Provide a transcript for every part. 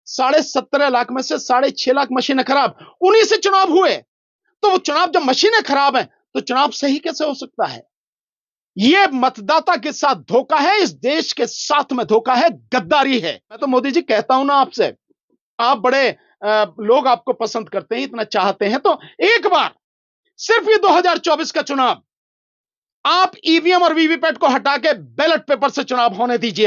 17.5 लाख में से 6.5 लाख मशीनें खराब, उन्हीं से चुनाव हुए। तो वो चुनाव, जब मशीनें खराब हैं तो चुनाव सही कैसे हो सकता है? यह मतदाता के साथ धोखा है, इस देश के साथ में धोखा है, गद्दारी है। मैं तो मोदी जी कहता हूं ना आपसे, आप बड़े लोग आपको पसंद करते हैं, इतना चाहते हैं, तो एक बार सिर्फ ये 2024 का चुनाव आप ईवीएम और वीवीपैट को हटा के बैलेट पेपर से चुनाव होने दीजिए।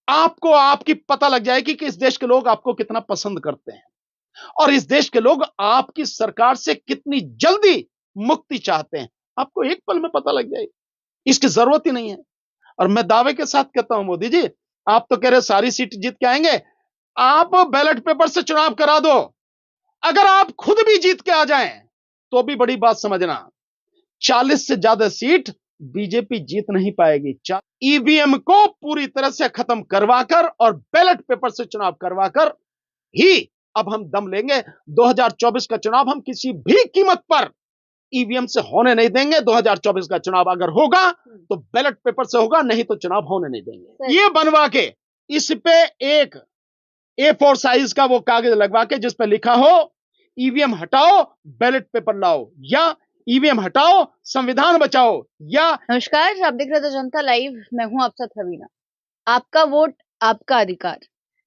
आपको आपकी पता लग जाएगी कि इस देश के लोग आपको कितना पसंद करते हैं और इस देश के लोग आपकी सरकार से कितनी जल्दी मुक्ति चाहते हैं। आपको एक पल में पता लग जाएगी, इसकी जरूरत ही नहीं है। और मैं दावे के साथ कहता हूं, मोदी जी आप तो कह रहे सारी सीट जीत के आएंगे, आप बैलेट पेपर से चुनाव करा दो। अगर आप खुद भी जीत के आ जाएं तो भी बड़ी बात समझना, 40 से ज्यादा सीट बीजेपी जीत नहीं पाएगी। ईवीएम को पूरी तरह से खत्म करवाकर और बैलेट पेपर से चुनाव करवाकर ही अब हम दम लेंगे। 2024 का चुनाव हम किसी भी कीमत पर ईवीएम से होने नहीं देंगे। 2024 का चुनाव अगर होगा तो बैलेट पेपर से होगा, नहीं तो चुनाव होने नहीं देंगे। ये बनवा के इस पे एक A4 साइज का वो कागज लगवा के जिस पे लिखा हो ईवीएम हटाओ बैलेट पेपर लाओ, या ईवीएम हटाओ संविधान बचाओ, या। नमस्कार, आप देख रहे थे जनता लाइव, मैं हूं आपसे रवीना। आपका वोट आपका अधिकार,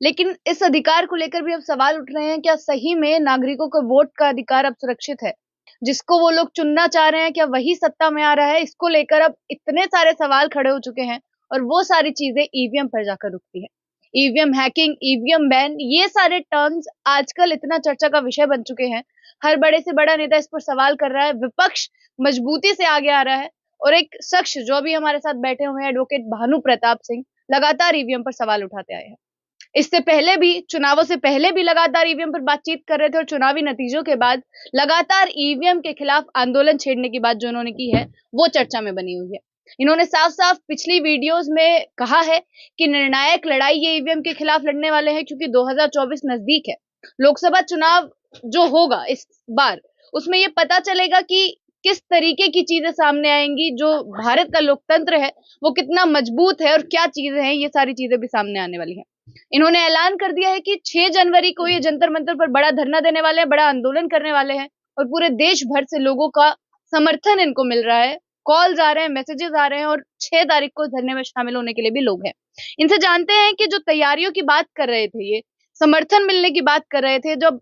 लेकिन इस अधिकार को लेकर भी अब सवाल उठ रहे हैं, क्या सही में नागरिकों को वोट का अधिकार अब सुरक्षित है? जिसको वो लोग चुनना चाह रहे हैं क्या वही सत्ता में आ रहा है? इसको लेकर अब इतने सारे सवाल खड़े हो चुके हैं और वो सारी चीजें ईवीएम पर जाकर रुकती है। ईवीएम हैकिंग, ईवीएम बैन, ये सारे टर्म्स आजकल इतना चर्चा का विषय बन चुके हैं। हर बड़े से बड़ा नेता इस पर सवाल कर रहा है, विपक्ष मजबूती से आगे आ रहा है और एक शख्स जो अभी हमारे साथ बैठे हुए हैं, एडवोकेट भानु प्रताप सिंह, लगातार ईवीएम पर सवाल उठाते आए हैं। इससे पहले भी, चुनावों से पहले भी लगातार ईवीएम पर बातचीत कर रहे थे और चुनावी नतीजों के बाद लगातार ईवीएम के खिलाफ आंदोलन छेड़ने की बात जो उन्होंने की है वो चर्चा में बनी हुई है। इन्होंने साफ साफ पिछली वीडियोस में कहा है कि निर्णायक लड़ाई ये ईवीएम के खिलाफ लड़ने वाले हैं, क्योंकि 2024 नजदीक है। लोकसभा चुनाव जो होगा इस बार, उसमें ये पता चलेगा कि किस तरीके की चीजें सामने आएंगी, जो भारत का लोकतंत्र है वो कितना मजबूत है और क्या चीजें हैं, ये सारी चीजें भी सामने आने वाली हैं। इन्होंने ऐलान कर दिया है कि 6 जनवरी को ये जंतर मंतर पर बड़ा धरना देने वाले हैं, बड़ा आंदोलन करने वाले हैं और पूरे देश भर से लोगों का समर्थन इनको मिल रहा है। कॉल्स आ रहे हैं, मैसेजेस आ रहे हैं और 6 तारीख को धरने में शामिल होने के लिए भी लोग हैं। इनसे जानते हैं कि जो तैयारियों की बात कर रहे थे, ये समर्थन मिलने की बात कर रहे थे, जब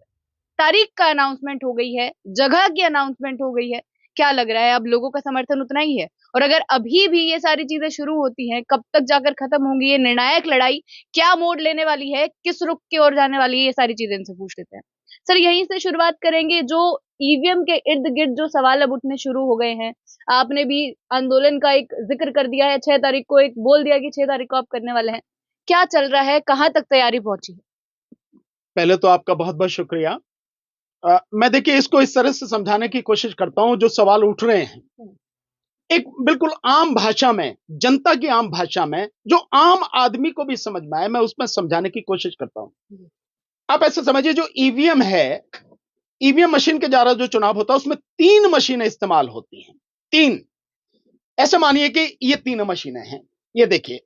तारीख का अनाउंसमेंट हो गई है, जगह की अनाउंसमेंट हो गई है, क्या लग रहा है अब लोगों का समर्थन उतना ही है? और अगर अभी भी ये सारी चीजें शुरू होती हैं, कब तक जाकर खत्म होंगी ये निर्णायक लड़ाई, क्या मोड़ लेने वाली है, किस रुख की ओर जाने वाली है, ये सारी चीजें इनसे पूछ लेते हैं। सर, यहीं से शुरुआत करेंगे। जो ईवीएम के इर्द गिर्द जो सवाल अब उठने शुरू हो गए हैं, आपने भी आंदोलन का एक जिक्र कर दिया है, 6 तारीख को एक बोल दिया कि 6 तारीख को आप करने वाले हैं। क्या चल रहा है, कहां तक तैयारी पहुंची है? पहले तो आपका बहुत बहुत शुक्रिया। मैं देखिए इसको इस तरह से समझाने की कोशिश करता हूं, जो सवाल उठ रहे हैं एक बिल्कुल आम भाषा में, जनता की आम भाषा में, जो आम आदमी को भी समझ में आए, मैं उसमें समझाने की कोशिश करता हूं। आप ऐसे समझिए, जो ईवीएम है, ईवीएम मशीन के द्वारा जो चुनाव होता है उसमें 3 मशीनें इस्तेमाल होती हैं। 3, ऐसे मानिए कि ये 3 मशीनें हैं। ये देखिए,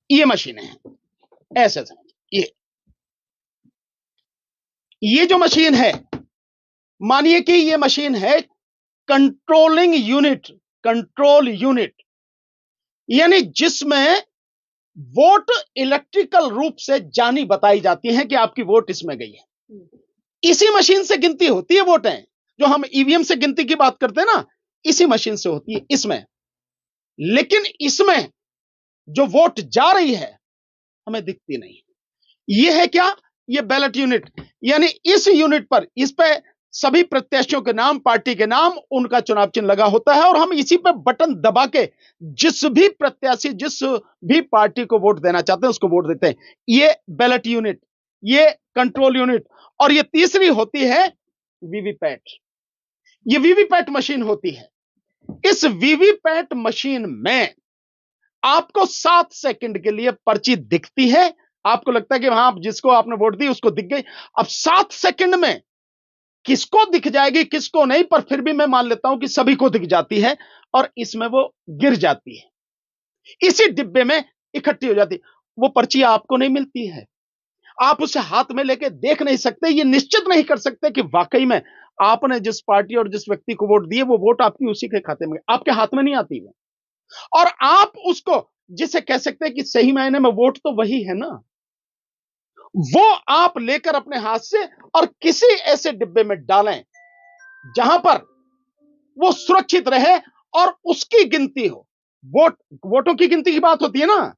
ये मशीनें हैं, ऐसे समझिए। ये जो मशीन है, मानिए कि ये मशीन है कंट्रोलिंग यूनिट, कंट्रोल यूनिट, यानी जिसमें वोट इलेक्ट्रिकल रूप से जानी बताई जाती है कि आपकी वोट इसमें गई है। इसी मशीन से गिनती होती है वोटें, जो हम ईवीएम से गिनती की बात करते हैं ना, इसी मशीन से होती है इसमें। लेकिन इसमें जो वोट जा रही है हमें दिखती नहीं। यह है क्या? ये बैलेट यूनिट, यानी इस यूनिट पर, इस पे सभी प्रत्याशियों के नाम, पार्टी के नाम, उनका चुनाव चिन्ह लगा होता है और हम इसी पे बटन दबा के जिस भी प्रत्याशी, जिस भी पार्टी को वोट देना चाहते हैं उसको वोट देते हैं। ये बैलेट यूनिट, ये कंट्रोल यूनिट। और ये तीसरी होती है वीवीपैट। ये वीवीपैट मशीन होती है। इस वीवीपैट मशीन में आपको 7 सेकंड के लिए पर्ची दिखती है। आपको लगता है कि हां, जिसको आपने वोट दी उसको दिख गई। अब 7 सेकंड में किसको दिख जाएगी किसको नहीं, पर फिर भी मैं मान लेता हूं कि सभी को दिख जाती है और इसमें वो गिर जाती है। इसी डिब्बे में इकट्ठी हो जाती, वो पर्ची आपको नहीं मिलती है। आप उसे हाथ में लेके देख नहीं सकते, ये निश्चित नहीं कर सकते कि वाकई में आपने जिस पार्टी और जिस व्यक्ति को वोट दिए वो वोट आपकी उसी के खाते में, आपके हाथ में नहीं आती है। और आप उसको जिसे कह सकते हैं कि सही मायने में वोट तो वही है ना, वो आप लेकर अपने हाथ से और किसी ऐसे डिब्बे में डालें जहां पर वो सुरक्षित रहे और उसकी गिनती हो। वोटों की गिनती की बात होती है ना,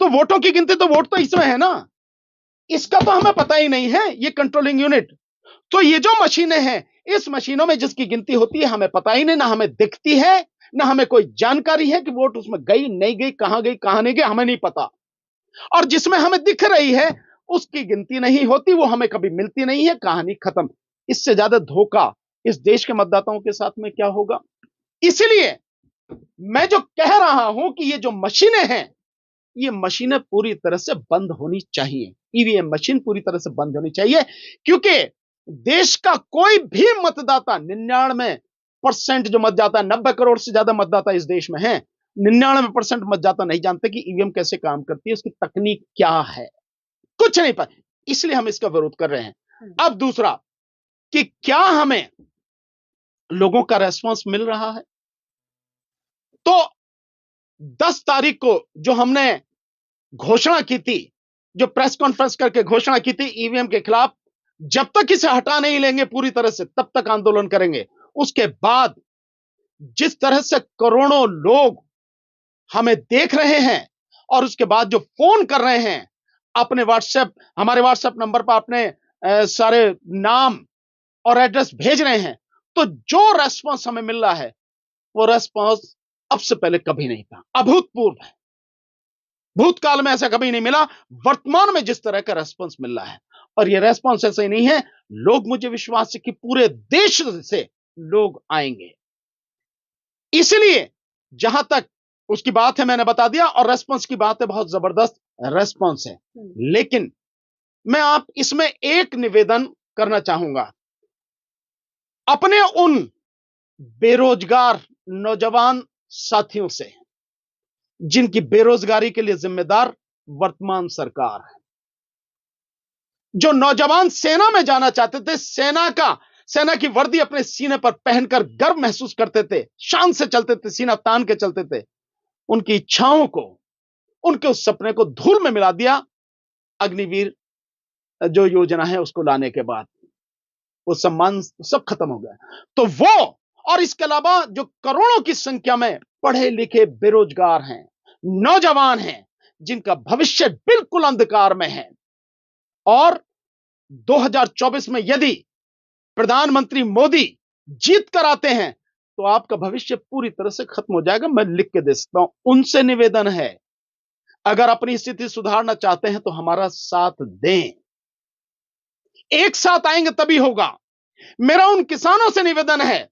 तो वोटों की गिनती, तो वोट तो इसमें है ना, इसका तो हमें पता ही नहीं है, ये कंट्रोलिंग यूनिट। तो ये जो मशीनें हैं, इस मशीनों में जिसकी गिनती होती है हमें पता ही नहीं, ना हमें दिखती है, ना हमें कोई जानकारी है कि वोट उसमें गई नहीं गई, कहां नहीं गई, हमें नहीं पता। और जिसमें हमें दिख रही है उसकी गिनती नहीं होती, वो हमें कभी मिलती नहीं है, कहानी खत्म। इससे ज्यादा धोखा इस देश के मतदाताओं के साथ में क्या होगा। इसलिए मैं जो कह रहा हूं कि ये जो मशीनें हैं, ये मशीनें पूरी तरह से बंद होनी चाहिए। ईवीएम मशीन पूरी तरह से बंद होनी चाहिए, क्योंकि देश का कोई भी मतदाता, 99% जो मतदाता, 90 करोड़ से ज्यादा मतदाता इस देश में हैं, 99% मतदाता नहीं जानते कि ईवीएम कैसे काम करती है, उसकी तकनीक क्या है, कुछ नहीं पता। इसलिए हम इसका विरोध कर रहे हैं। अब दूसरा कि क्या हमें लोगों का रेस्पॉन्स मिल रहा है, तो 10 तारीख को जो हमने घोषणा की थी, जो प्रेस कॉन्फ्रेंस करके घोषणा की थी ईवीएम के खिलाफ, जब तक इसे हटा नहीं लेंगे पूरी तरह से तब तक आंदोलन करेंगे। उसके बाद जिस तरह से करोड़ों लोग हमें देख रहे हैं और उसके बाद जो फोन कर रहे हैं अपने हमारे व्हाट्सएप नंबर पर अपने सारे नाम और एड्रेस भेज रहे हैं, तो जो रेस्पॉन्स हमें मिल रहा है वो रेस्पॉन्स अब से पहले कभी नहीं था, अभूतपूर्व है। भूतकाल में ऐसा कभी नहीं मिला, वर्तमान में जिस तरह का रेस्पॉन्स मिल रहा है, और ये रेस्पॉन्स ऐसे ही नहीं है, लोग, मुझे विश्वास है कि पूरे देश से लोग आएंगे। इसलिए जहां तक उसकी बात है मैंने बता दिया, और रेस्पॉन्स की बात है, बहुत जबरदस्त रेस्पॉन्स है। लेकिन मैं आप इसमें एक निवेदन करना चाहूंगा अपने उन बेरोजगार नौजवान साथियों से जिनकी बेरोजगारी के लिए जिम्मेदार वर्तमान सरकार है। जो नौजवान सेना में जाना चाहते थे, सेना की वर्दी अपने सीने पर पहनकर गर्व महसूस करते थे, शान से चलते थे, सीना तान के चलते थे, उनकी इच्छाओं को, उनके उस सपने को धूल में मिला दिया अग्निवीर जो योजना है उसको लाने के बाद। वो सम्मान सब खत्म हो गया। तो वो और इसके अलावा जो करोड़ों की संख्या में पढ़े लिखे बेरोजगार हैं, नौजवान हैं, जिनका भविष्य बिल्कुल अंधकार में है, और 2024 में यदि प्रधानमंत्री मोदी जीत कर आते हैं तो आपका भविष्य पूरी तरह से खत्म हो जाएगा। मैं लिख के दे सकता हूं। उनसे निवेदन है, अगर अपनी स्थिति सुधारना चाहते हैं तो हमारा साथ दें, एक साथ आएंगे तभी होगा। मेरा उन किसानों से निवेदन है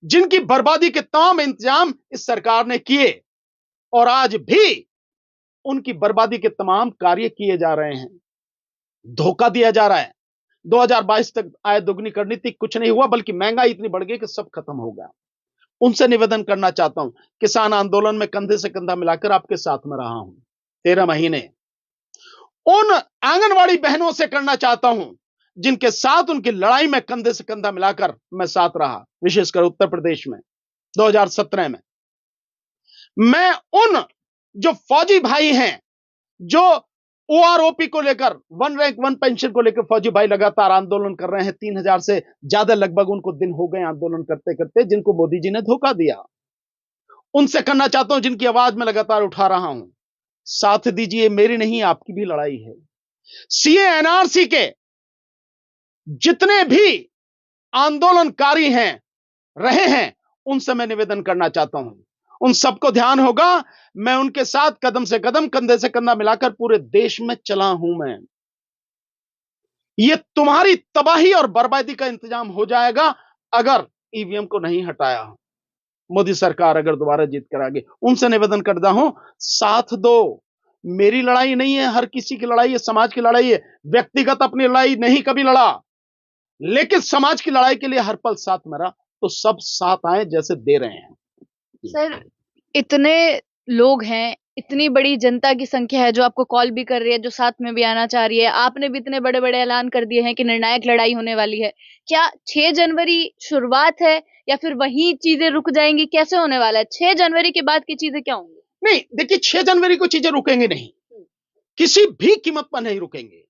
जिनकी बर्बादी के तमाम इंतजाम इस सरकार ने किए और आज भी उनकी बर्बादी के तमाम कार्य किए जा रहे हैं, धोखा दिया जा रहा है। 2022 तक आय दोगुनी करनी थी, कुछ नहीं हुआ, बल्कि महंगाई इतनी बढ़ गई कि सब खत्म हो गया। उनसे निवेदन करना चाहता हूं, किसान आंदोलन में कंधे से कंधा मिलाकर आपके साथ में रहा हूं 13 महीने। उन आंगनवाड़ी बहनों से करना चाहता हूं जिनके साथ उनकी लड़ाई में कंधे से कंधा मिलाकर मैं साथ रहा, विशेषकर उत्तर प्रदेश में 2017 में। मैं उन जो फौजी भाई हैं, जो ओआरओपी को लेकर, वन रैंक वन पेंशन को लेकर फौजी भाई लगातार आंदोलन कर रहे हैं, 3000 से ज्यादा लगभग उनको दिन हो गए आंदोलन करते करते, जिनको मोदी जी ने धोखा दिया, उनसे करना चाहता हूं जिनकी आवाज में लगातार उठा रहा हूं, साथ दीजिए, मेरी नहीं आपकी भी लड़ाई है। सीए एनआरसी के जितने भी आंदोलनकारी हैं, रहे हैं, उनसे मैं निवेदन करना चाहता हूं, उन सबको ध्यान होगा, मैं उनके साथ कदम से कदम, कंधे से कंधा मिलाकर पूरे देश में चला हूं। मैं, ये तुम्हारी तबाही और बर्बादी का इंतजाम हो जाएगा अगर ईवीएम को नहीं हटाया। मोदी सरकार अगर दोबारा जीत कर आ गई, उनसे निवेदन करता हूं, साथ दो। मेरी लड़ाई नहीं है, हर किसी की लड़ाई है, समाज की लड़ाई है। व्यक्तिगत अपनी लड़ाई नहीं कभी लड़ा, लेकिन समाज की लड़ाई के लिए हर पल साथ में रहा। तो सब साथ आए जैसे दे रहे हैं। सर, इतने लोग हैं, इतनी बड़ी जनता की संख्या है जो आपको कॉल भी कर रही है, जो साथ में भी आना चाह रही है। आपने भी इतने बड़े बड़े ऐलान कर दिए हैं कि निर्णायक लड़ाई होने वाली है। क्या 6 जनवरी शुरुआत है या फिर वहीं चीजें रुक जाएंगी? कैसे होने वाला है? 6 जनवरी के बाद की चीजें क्या होंगी? नहीं, देखिए, 6 जनवरी को चीजें रुकेंगी नहीं, किसी भी कीमत पर नहीं रुकेंगे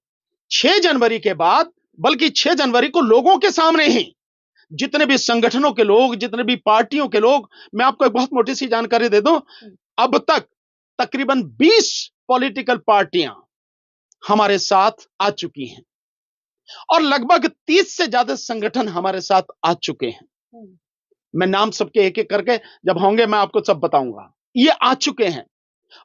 6 जनवरी के बाद। बल्कि 6 जनवरी को लोगों के सामने ही जितने भी संगठनों के लोग, जितने भी पार्टियों के लोग, मैं आपको एक बहुत मोटी सी जानकारी दे दूं, अब तक तकरीबन 20 पॉलिटिकल पार्टियां हमारे साथ आ चुकी हैं और लगभग 30 से ज्यादा संगठन हमारे साथ आ चुके हैं। मैं नाम सबके एक एक करके जब होंगे मैं आपको सब बताऊंगा। ये आ चुके हैं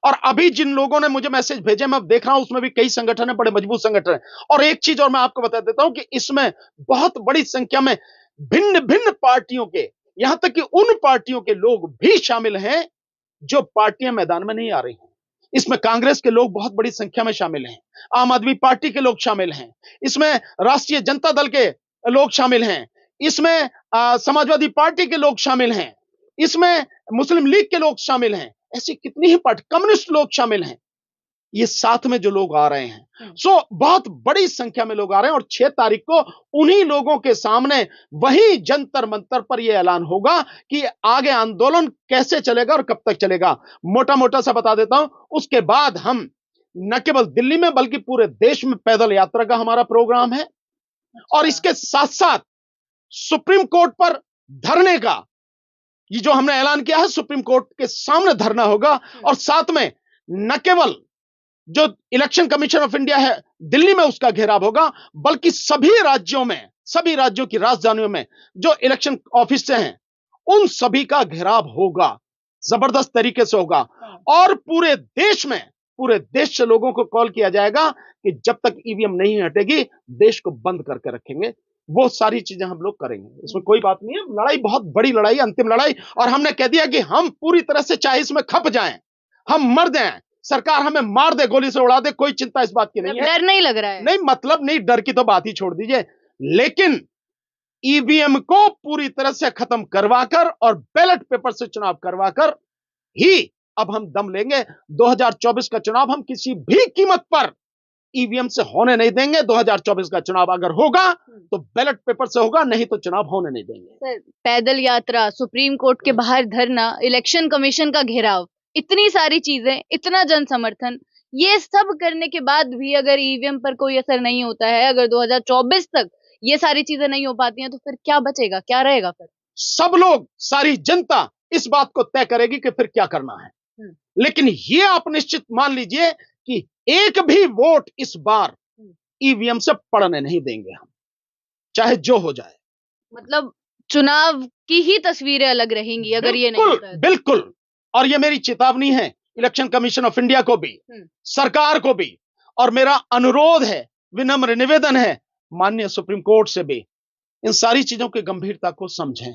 और अभी जिन लोगों ने मुझे मैसेज भेजे मैं देख रहा हूं, उसमें भी कई संगठन है, बड़े मजबूत संगठन है। और एक चीज और मैं आपको बता देता हूं कि इसमें बहुत बड़ी संख्या में भिन्न भिन्न पार्टियों के, यहां तक कि उन पार्टियों के लोग भी शामिल हैं जो पार्टियां मैदान में नहीं आ रही हैं। इसमें कांग्रेस के लोग बहुत बड़ी संख्या में शामिल हैं, आम आदमी पार्टी के लोग शामिल हैं, इसमें राष्ट्रीय जनता दल के लोग शामिल हैं, इसमें समाजवादी पार्टी के लोग शामिल हैं, इसमें मुस्लिम लीग के लोग शामिल हैं, ऐसी कितनी ही पार्टी, कम्युनिस्ट लोग शामिल हैं। ये साथ में जो लोग आ रहे हैं, सो बहुत बड़ी संख्या में लोग आ रहे हैं और 6 तारीख को उन्हीं लोगों के सामने वही जंतर मंतर पर यह ऐलान होगा कि आगे आंदोलन कैसे चलेगा और कब तक चलेगा। मोटा मोटा सा बता देता हूं, उसके बाद हम न केवल दिल्ली में बल्कि पूरे देश में पैदल यात्रा का हमारा प्रोग्राम है और इसके साथ साथ सुप्रीम कोर्ट पर धरने का, ये जो हमने ऐलान किया है, सुप्रीम कोर्ट के सामने धरना होगा और साथ में न केवल जो इलेक्शन कमीशन ऑफ इंडिया है दिल्ली में उसका घेराव होगा, बल्कि सभी राज्यों में, सभी राज्यों की राजधानियों में जो इलेक्शन ऑफिस से हैं उन सभी का घेराव होगा, जबरदस्त तरीके से होगा। और पूरे देश से लोगों को कॉल किया जाएगा कि जब तक ईवीएम नहीं हटेगी देश को बंद करके रखेंगे। वो सारी चीजें हम लोग करेंगे, इसमें कोई बात नहीं है। लड़ाई बहुत बड़ी लड़ाई, अंतिम लड़ाई, और हमने कह दिया कि हम पूरी तरह से चाहे इसमें खप जाएं, हम मर जाएं, सरकार हमें मार दे, गोली से उड़ा दे, कोई चिंता इस बात की नहीं है। डर नहीं लग रहा है? नहीं, मतलब नहीं, डर की तो बात ही छोड़ दीजिए, लेकिन ईवीएम को पूरी तरह से खत्म करवाकर और बैलेट पेपर से चुनाव करवाकर ही अब हम दम लेंगे। 2024 का चुनाव हम किसी भी कीमत पर ईवीएम से होने नहीं देंगे। 2024 का चुनाव अगर होगा तो बैलेट पेपर से होगा, नहीं तो चुनाव होने नहीं देंगे। सर, पैदल यात्रा, सुप्रीम कोर्ट के बाहर धरना, इलेक्शन कमीशन का घेराव, इतनी सारी चीजें, इतना जन समर्थन, ये सब करने के बाद भी अगर ईवीएम पर कोई असर नहीं होता है, अगर 2024 तक ये सारी चीजें नहीं हो पाती हैं, तो फिर क्या बचेगा, क्या रहेगा फिर? सब लोग, सारी जनता इस बात को तय करेगी कि फिर क्या करना है। लेकिन ये आप निश्चित मान लीजिए कि एक भी वोट इस बार ईवीएम से पड़ने नहीं देंगे हम, चाहे जो हो जाए। मतलब चुनाव की ही तस्वीरें अलग रहेंगी अगर ये नहीं होता है। बिल्कुल, और ये मेरी चेतावनी है इलेक्शन कमीशन ऑफ इंडिया को भी, सरकार को भी, और मेरा अनुरोध है, विनम्र निवेदन है माननीय सुप्रीम कोर्ट से भी, इन सारी चीजों की गंभीरता को समझें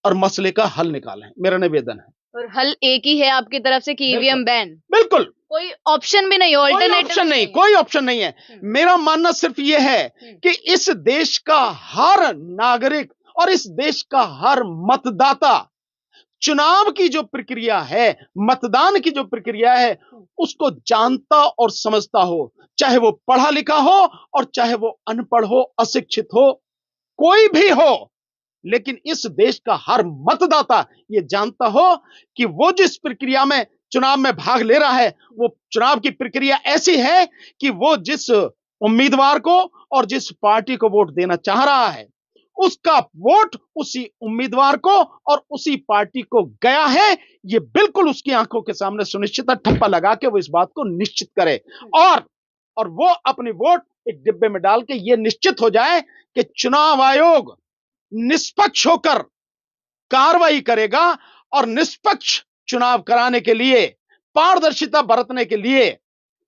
और मसले का हल निकालें, मेरा निवेदन है। और हल एक ही है आपकी तरफ से कि ईवीएम बैन? बिल्कुल, कोई ऑप्शन भी नहीं, ऑल्टरनेटिव नहीं, कोई ऑप्शन नहीं है। मेरा मानना सिर्फ यह है कि इस देश का हर नागरिक और इस देश का हर मतदाता चुनाव की जो प्रक्रिया है, मतदान की जो प्रक्रिया है, उसको जानता और समझता हो, चाहे वो पढ़ा लिखा हो और चाहे वो अनपढ़ हो, अशिक्षित हो, कोई भी हो, लेकिन इस देश का हर मतदाता ये जानता हो कि वो जिस प्रक्रिया में चुनाव में भाग ले रहा है, वो चुनाव की प्रक्रिया ऐसी है कि वो जिस उम्मीदवार को और जिस पार्टी को वोट देना चाह रहा है, उसका वोट उसी उम्मीदवार को और उसी पार्टी को गया है, ये बिल्कुल उसकी आंखों के सामने सुनिश्चित है। ठप्पा लगा के वो इस बात को निश्चित करे और वो अपनी वोट एक डिब्बे में डाल के ये निश्चित हो जाए कि चुनाव आयोग निष्पक्ष होकर कार्रवाई करेगा और निष्पक्ष चुनाव कराने के लिए, पारदर्शिता बरतने के लिए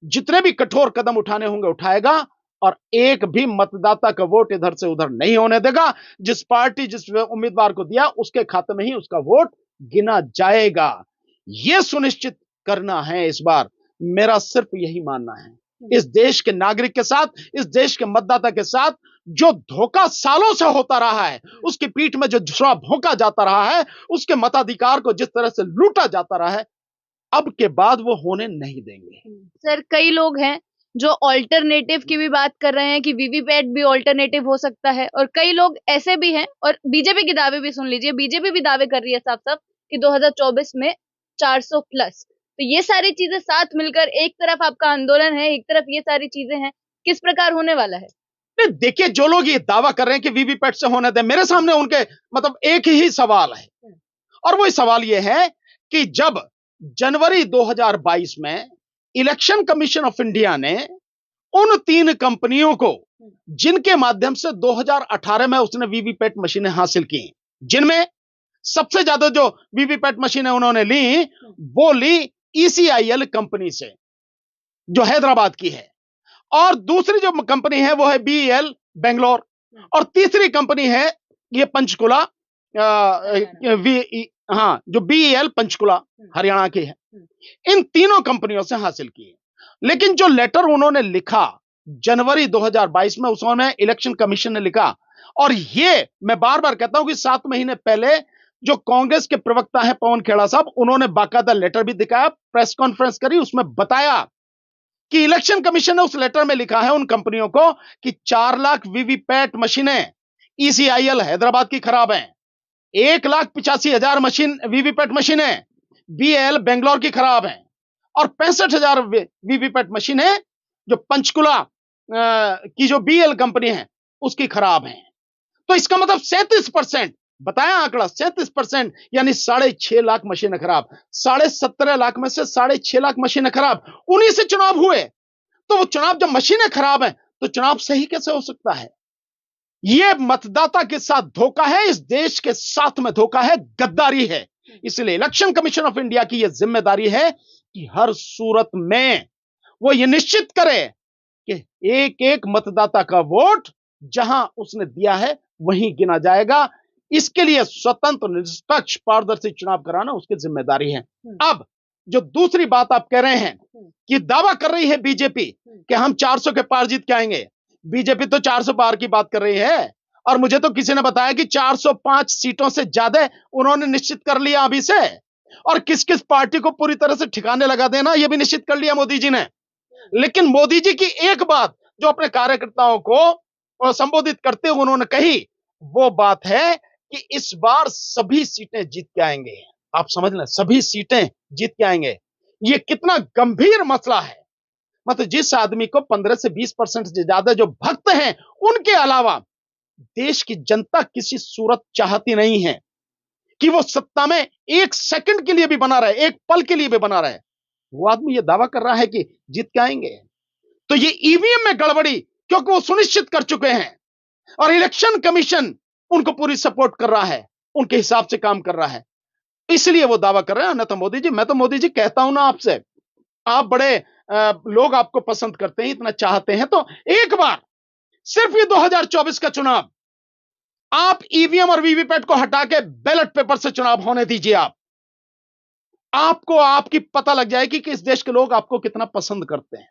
जितने भी कठोर कदम उठाने होंगे उठाएगा और एक भी मतदाता का वोट इधर से उधर नहीं होने देगा। जिस पार्टी, जिस उम्मीदवार को दिया उसके खाते में ही उसका वोट गिना जाएगा। यह सुनिश्चित करना है इस बार, मेरा सिर्फ यही मानना है। इस देश के नागरिक के साथ, इस देश के मतदाता के साथ जो धोखा सालों से होता रहा है, उसकी पीठ में जो झुरा भोंका जाता रहा है, उसके मताधिकार को जिस तरह से लूटा जाता रहा है, अब के बाद वो होने नहीं देंगे। सर, कई लोग हैं जो ऑल्टरनेटिव की भी बात कर रहे हैं कि वीवीपैट भी ऑल्टरनेटिव हो सकता है, और कई लोग ऐसे भी हैं, और बीजेपी के दावे भी सुन लीजिए, बीजेपी भी दावे कर रही है साफ साफ कि 2024 में 400 प्लस। तो ये सारी चीजें साथ मिलकर, एक तरफ आपका आंदोलन है, एक तरफ ये सारी चीजें हैं, किस प्रकार होने वाला है? देखिए, जो लोग ये दावा कर रहे हैं कि वीवीपैट से होने दें, मेरे सामने उनके मतलब एक ही सवाल है, और वो सवाल ये है कि जब जनवरी 2022 में इलेक्शन कमीशन ऑफ इंडिया ने उन 3 कंपनियों को, जिनके माध्यम से 2018 में उसने वीवीपैट मशीनें हासिल की, जिनमें सबसे ज्यादा जो वीवीपैट मशीनें उन्होंने ली, वो ली ईसीआईएल कंपनी से, जो हैदराबाद की है, और दूसरी जो कंपनी है वो है बीईएल बेंगलोर, और तीसरी कंपनी है ये पंचकुला, जो बीईएल पंचकुला हरियाणा की है। इन तीनों कंपनियों से हासिल की है। लेकिन जो लेटर उन्होंने लिखा जनवरी 2022 में, उसमें इलेक्शन कमीशन ने लिखा, और ये मैं बार बार कहता हूं कि 7 महीने पहले जो कांग्रेस के प्रवक्ता हैं पवन खेड़ा साहब, उन्होंने बाकायदा लेटर भी दिखाया, प्रेस कॉन्फ्रेंस करी, उसमें बताया कि इलेक्शन कमीशन ने उस लेटर में लिखा है उन कंपनियों को कि 4 लाख वीवीपैट मशीनें ईसीआईएल हैदराबाद की खराब हैं, 1,85,000 मशीन वीवीपैट मशीनें बीएल बेंगलोर की खराब हैं, और 65,000 वीवीपैट मशीनें जो पंचकुला की जो बीएल कंपनी है उसकी खराब हैं। तो इसका मतलब 37%, बताया आंकड़ा 37%, यानी 6.5 लाख मशीनें खराब। 17.5 लाख में से 6.5 लाख मशीनें खराब, उन्हीं से चुनाव हुए। तो वो चुनाव, जब मशीनें खराब हैं तो चुनाव सही कैसे हो सकता है? यह मतदाता के साथ धोखा है, इस देश के साथ में धोखा है, गद्दारी है। इसलिए इलेक्शन कमीशन ऑफ इंडिया की यह जिम्मेदारी है कि हर सूरत में वो यह निश्चित करे कि एक एक मतदाता का वोट जहां उसने दिया है वहीं गिना जाएगा। इसके लिए स्वतंत्र, निष्पक्ष, पारदर्शी चुनाव कराना उसकी जिम्मेदारी है। अब जो दूसरी बात आप कह रहे हैं कि दावा कर रही है बीजेपी कि हम 400 के पार जीत के आएंगे, बीजेपी तो 400 पार की बात कर रही है, और मुझे तो किसी ने बताया कि 405 सीटों से ज्यादा उन्होंने निश्चित कर लिया अभी से, और किस किस पार्टी को पूरी तरह से ठिकाने लगा देना यह भी निश्चित कर लिया मोदी जी ने। लेकिन मोदी जी की एक बात जो अपने कार्यकर्ताओं को संबोधित करते हुए उन्होंने कही, वो बात है कि इस बार सभी सीटें जीत के आएंगे। आप समझ लें, सभी सीटें जीत के आएंगे। ये कितना गंभीर मसला है। मतलब जिस आदमी को 15 से 20% से ज्यादा जो भक्त हैं, उनके अलावा देश की जनता किसी सूरत चाहती नहीं है कि वो सत्ता में 1 सेकंड के लिए भी बना रहे, 1 पल के लिए भी बना रहे। वो आदमी ये दावा कर रहा है कि जीत के आएंगे। तो ये ईवीएम में गड़बड़ी, क्योंकि वो सुनिश्चित कर चुके हैं, और इलेक्शन कमीशन उनको पूरी सपोर्ट कर रहा है, उनके हिसाब से काम कर रहा है, इसलिए वो दावा कर रहे हैं। न तो मोदी जी, मैं तो मोदी जी कहता हूं ना आपसे, आप बड़े लोग आपको पसंद करते हैं, इतना चाहते हैं, तो एक बार सिर्फ ये 2024 का चुनाव आप ईवीएम और वीवीपैट को हटा के बैलेट पेपर से चुनाव होने दीजिए। आपको आपकी पता लग जाएगी कि इस देश के लोग आपको कितना पसंद करते हैं,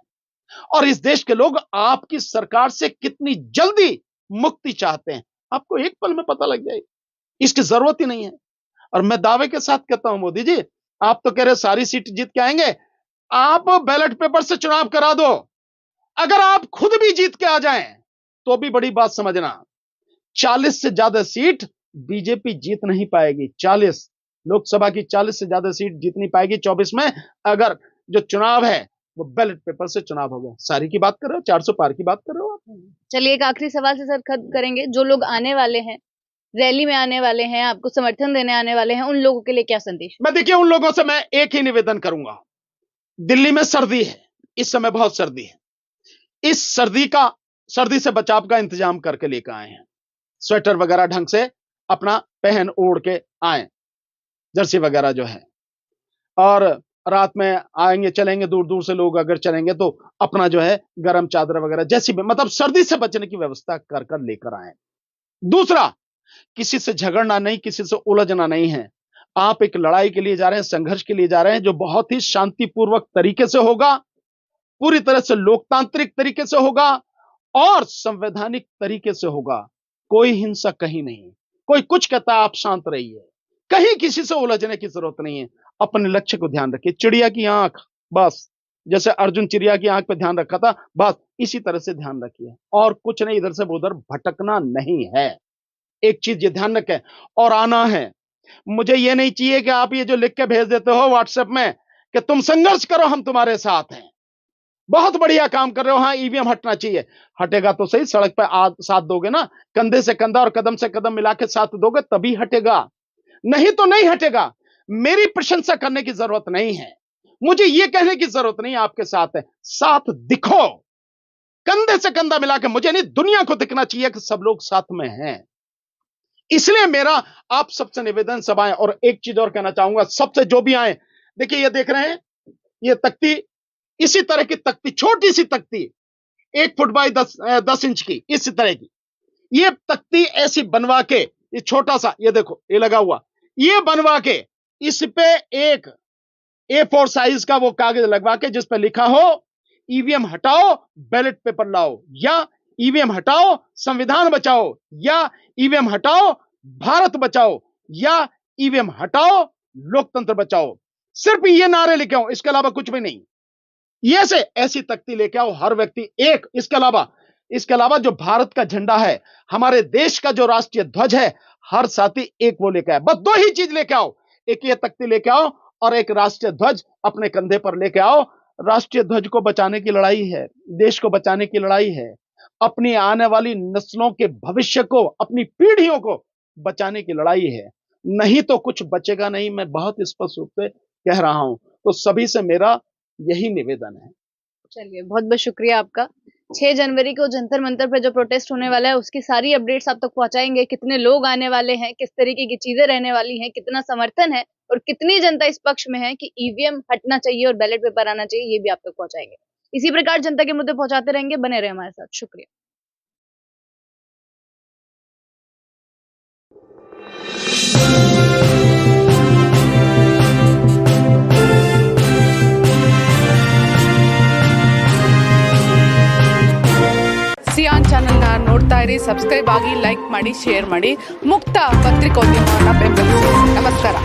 और इस देश के लोग आपकी सरकार से कितनी जल्दी मुक्ति चाहते हैं। आपको एक पल में पता लग जाएगी, इसकी जरूरत ही नहीं है। और मैं दावे के साथ कहता हूं, मोदी जी आप तो कह रहे सारी सीट जीत के आएंगे, आप बैलेट पेपर से चुनाव करा दो। अगर आप खुद भी जीत के आ जाएं तो भी बड़ी बात समझना, 40 से ज्यादा सीट बीजेपी जीत नहीं पाएगी। 40 लोकसभा की 40 से ज्यादा सीट जीत नहीं पाएगी 24 में, अगर जो चुनाव है वो बैलेट पेपर से चुनाव हो गया। सारी की बात कर रहे हो, 400 पार की बात कर रहे हो आप। चलिए, एक आखिरी सवाल से सर खत्म करेंगे। जो लोग आने वाले हैं, रैली में आने वाले हैं, आपको समर्थन देने आने वाले हैं, उन लोगों के लिए क्या संदेश? मैं देखिए, उन लोगों से मैं एक ही निवेदन करूंगा। दिल्ली में सर्दी है, इस समय बहुत सर्दी है। इस सर्दी से बचाव का इंतजाम करके लेकर आए हैं। स्वेटर वगैरह ढंग से अपना पहन ओढ़ के आए, जर्सी वगैरह जो है, और रात में आएंगे चलेंगे, दूर दूर से लोग अगर चलेंगे तो अपना जो है गर्म चादर वगैरह, जैसी भी मतलब सर्दी से बचने की व्यवस्था कर कर लेकर आए। दूसरा, किसी से झगड़ना नहीं, किसी से उलझना नहीं है। आप एक लड़ाई के लिए जा रहे हैं, संघर्ष के लिए जा रहे हैं, जो बहुत ही शांतिपूर्वक तरीके से होगा, पूरी तरह से लोकतांत्रिक तरीके से होगा, और संवैधानिक तरीके से होगा। कोई हिंसा कहीं नहीं, कोई कुछ कहता है आप शांत रहिए, कहीं किसी से उलझने की जरूरत नहीं है। अपने लक्ष्य को ध्यान रखिए। चिड़िया की आंख, बस जैसे अर्जुन चिड़िया की आंख पे ध्यान रखा था, बस इसी तरह से ध्यान रखिए और कुछ नहीं, इधर से उधर भटकना नहीं है। एक चीज ये ध्यान रखें, और आना है। मुझे ये नहीं चाहिए कि आप ये जो लिख के भेज देते हो व्हाट्सएप में कि तुम संघर्ष करो, हम तुम्हारे साथ हैं, बहुत बढ़िया काम कर रहे हो, हाँ ईवीएम हटना चाहिए। हटेगा तो सही, सड़क पे साथ दोगे ना, कंधे से कंधा और कदम से कदम मिला के साथ दोगे तभी हटेगा, नहीं तो नहीं हटेगा। मेरी प्रशंसा करने की जरूरत नहीं है, मुझे यह कहने की जरूरत नहीं आपके साथ है, साथ दिखो, कंधे से कंधा मिला के। मुझे नहीं, दुनिया को दिखना चाहिए कि सब लोग साथ में हैं। इसलिए मेरा आप सबसे निवेदन सब आए। और एक चीज और कहना चाहूंगा सबसे, जो भी आए, देखिए ये देख रहे हैं, ये तख्ती, इसी तरह की तख्ती, छोटी सी तख्ती, 1 फुट बाई 10 इंच की, इसी तरह की ये तख्ती ऐसी बनवा के, ये छोटा सा, ये देखो ये लगा हुआ, ये बनवा के इस पे एक A4 साइज का वो कागज लगवा के जिस पे लिखा हो ईवीएम हटाओ बैलेट पेपर लाओ, या ईवीएम हटाओ संविधान बचाओ, या ईवीएम हटाओ भारत बचाओ, या ईवीएम हटाओ लोकतंत्र बचाओ। सिर्फ ये नारे लिखे हो, इसके अलावा कुछ भी नहीं। ये से ऐसी तख्ती लेके आओ, हर व्यक्ति एक। इसके अलावा जो भारत का झंडा है, हमारे देश का जो राष्ट्रीय ध्वज है, हर साथी एक वो लेके आए। बस 2 ही चीज लेके आओ, एक ये तख्ती लेके आओ और एक राष्ट्रीय ध्वज अपने कंधे पर लेके आओ। राष्ट्रीय ध्वज को बचाने की लड़ाई है, देश को बचाने की लड़ाई है, अपनी आने वाली नस्लों के भविष्य को, अपनी पीढ़ियों को बचाने की लड़ाई है, नहीं तो कुछ बचेगा नहीं। मैं बहुत स्पष्ट रूप से कह रहा हूं, तो सभी से मेरा यही निवेदन है। चलिए, बहुत बहुत शुक्रिया आपका। 6 जनवरी को जंतर मंतर पर जो प्रोटेस्ट होने वाला है उसकी सारी अपडेट्स आप तक पहुंचाएंगे, कितने लोग आने वाले हैं, किस तरीके की चीजें रहने वाली हैं, कितना समर्थन है और कितनी जनता इस पक्ष में है कि ईवीएम हटना चाहिए और बैलेट पेपर आना चाहिए, ये भी आप तक पहुंचाएंगे। इसी प्रकार जनता के मुद्दे पहुंचाते रहेंगे, बने रहे हमारे साथ। शुक्रिया। ಸಿಯಾನ್ ಚಾನೆಲ್ನ ನೋಡ್ತಾ ಇರಿ, ಸಬ್ಸ್ಕ್ರೈಬ್ ಆಗಿ, ಲೈಕ್ ಮಾಡಿ, ಶೇರ್ ಮಾಡಿ. ಮುಕ್ತ ಪತ್ರಿಕೋದ್ಯಮವನ್ನು ಬೆಂಬಲಿಸಿ. ನಮಸ್ಕಾರ.